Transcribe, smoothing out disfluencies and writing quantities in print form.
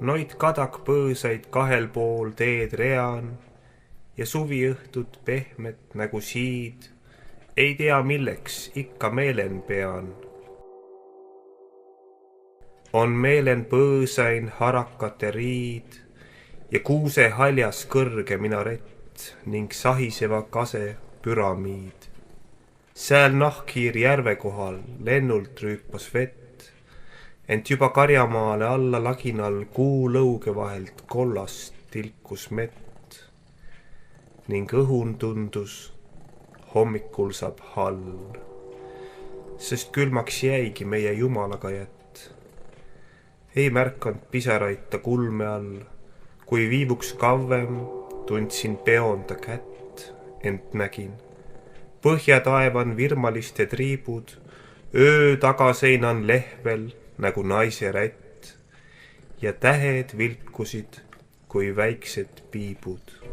Noid kadakpõõsaid kahel pool teed rean ja suviõhtut pehmet nagu siid. Ei tea milleks ikka meelen pean. On meelen põõsain harakate riid ja kuuse haljas kõrge minarett ning sahiseva kase püramiid. Sääl nahkhiir järve kohal lennult rüüpas vett, ent juba karjamaale alla laginal kuu lõuge vahelt kollast tilkus mett ning õhun tundus hommikul saab hall, sest külmaks jäigi meie jumalaga jett. Ei märkanud pisaraid ta kulme all, kui viibuks kauem tundsin peonda kätt, ent nägin põhjataevan virmaliste triibud, öö tagaseinan lehvel nagu naise rätt ja tähed vilkusid kui väiksed piibud.